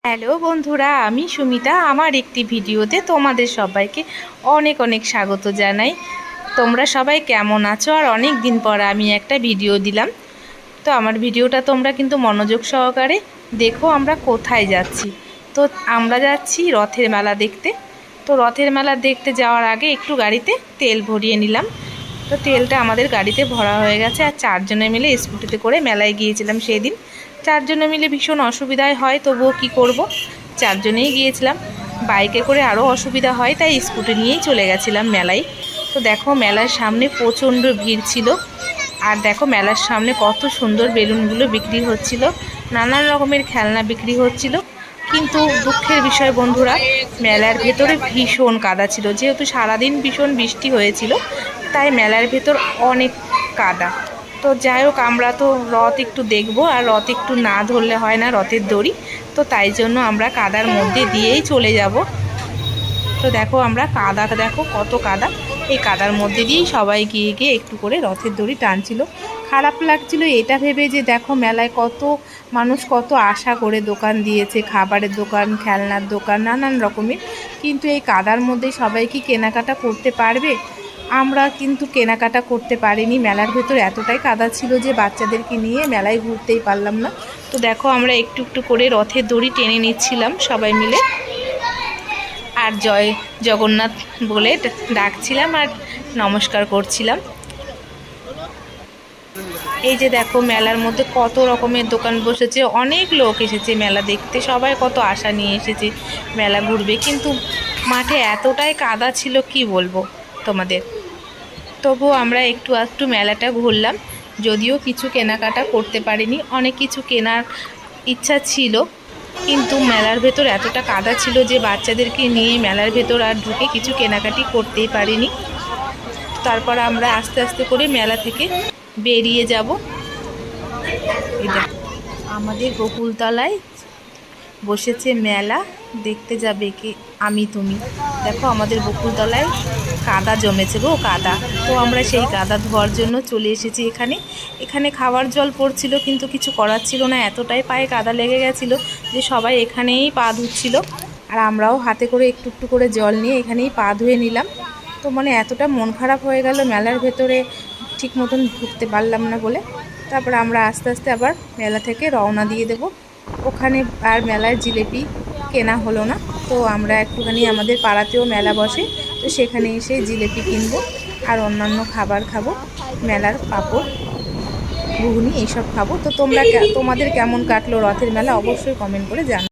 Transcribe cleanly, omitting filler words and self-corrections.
Hello বন্ধুরা, আমি সুমিতা। আমার একটি ভিডিওতে তোমাদের সবাইকে অনেক অনেক স্বাগত জানাই। তোমরা সবাই কেমন আছো? আর অনেক দিন পর আমি একটা ভিডিও দিলাম। তো আমার ভিডিওটা তোমরা কিন্তু মনোযোগ সহকারে দেখো। আমরা কোথায় যাচ্ছি? তো আমরা যাচ্ছি রথের মেলা দেখতে। তো রথের মেলা দেখতে যাওয়ার আগে একটু গাড়িতে তেল ভরিয়ে নিলাম। তো তেলটা আমাদের গাড়িতে ভরা হয়ে গেছে। আর চারজনে মিলে স্কুটিতে করে মেলায় গিয়েছিলাম সেদিন। চারজনে মিলে ভীষণ অসুবিধায় হয়, তবুও কি করব, চারজনেই গিয়েছিলাম। বাইকে করে আরও অসুবিধা হয়, তাই স্কুটি নিয়েই চলে গেছিলাম মেলায়। তো দেখো, মেলার সামনে প্রচণ্ড ভিড় ছিল। আর দেখো, মেলার সামনে কত সুন্দর বেলুনগুলো বিক্রি হচ্ছিল, নানান রকমের খেলনা বিক্রি হচ্ছিল। কিন্তু দুঃখের বিষয় বন্ধুরা, মেলার ভেতরে ভীষণ কাদা ছিল। যেহেতু সারাদিন ভীষণ বৃষ্টি হয়েছিল, তাই মেলার ভেতর অনেক কাদা। তো যাই হোক, আমরা তো রথ একটু দেখবো, আর রথ একটু না ধরলে হয় না, রথের দড়ি। তো তাই জন্য আমরা কাদার মধ্যে দিয়েই চলে যাব। তো দেখো, আমরা কাদা, দেখো কত কাদা, এই কাদার মধ্যে দিয়েই সবাই গিয়ে গিয়ে একটু করে রথের দড়ি টানছিল। খারাপ লাগছিল এটা ভেবে যে দেখো, মেলায় কত মানুষ কত আশা করে দোকান দিয়েছে, খাবারের দোকান, খেলনার দোকান, নানান রকমের। কিন্তু এই কাদার মধ্যে সবাই কি কেনাকাটা করতে পারবে? আমরা কিন্তু কেনাকাটা করতে পারিনি। মেলার ভেতর এতটাই কাদা ছিল যে বাচ্চাদেরকে নিয়ে মেলায় ঘুরতেই পারলাম না। তো দেখো, আমরা একটু একটু করে রথের দড়ি টেনে নিচ্ছিলাম সবাই মিলে, আর জয় জগন্নাথ বলে ডাকছিলাম আর নমস্কার করছিলাম। এই যে দেখো, মেলার মধ্যে কত রকমের দোকান বসেছে, অনেক লোক এসেছে মেলা দেখতে, সবাই কত আশা নিয়ে এসেছে মেলা ঘুরবে। কিন্তু মাঠে এতটাই কাদা ছিল, কি বলবো তোমাদের। তবুও আমরা একটু একটু মেলাটা ঘুরলাম, যদিও কিছু কেনাকাটা করতে পারিনি। অনেক কিছু কেনার ইচ্ছা ছিল, কিন্তু মেলার ভেতর এতটা কাদা ছিল যে বাচ্চাদেরকে নিয়ে মেলার ভেতর আর ঢুকে কিছু কেনাকাটি করতেই পারিনি। তারপর আমরা আস্তে আস্তে করে মেলা থেকে বেরিয়ে যাব। এটা আমাদের বকুলতলায় বসেছে মেলা, দেখতে যাবে কি আমি তুমি। দেখো, আমাদের বকুলতলায় কাদা জমেছে গো, কাদা। তো আমরা সেই কাদা ধোয়ার জন্য চলে এসেছি এখানে। এখানে খাবার জল পড়ছিল, কিন্তু কিছু করার ছিল না, এতটাই পায়ে কাদা লেগে গেছিলো যে সবাই এখানেই পা ধুচ্ছিল। আর আমরাও হাতে করে একটু একটু করে জল নিয়ে এখানেই পা ধুয়ে নিলাম। তো মানে এতটা মন খারাপ হয়ে গেল মেলার ভেতরে ঠিক মতন ঢুকতে পারলাম না বলে। তারপর আমরা আস্তে আস্তে আবার মেলা থেকে রওনা দিয়ে দেব। ওখানে আর মেলার জিলেপি কেনা হলো না। তো আমরা একটুখানি, আমাদের পাড়াতেও মেলা বসে, তো সেখানে এসে জিলেপি কিনবো আর অন্যান্য খাবার খাবো, মেলার পাঁপড়, ঘুগনি এইসব খাবো। তো তোমাদের কেমন কাটলো রথের মেলা অবশ্যই কমেন্ট করে জানাও।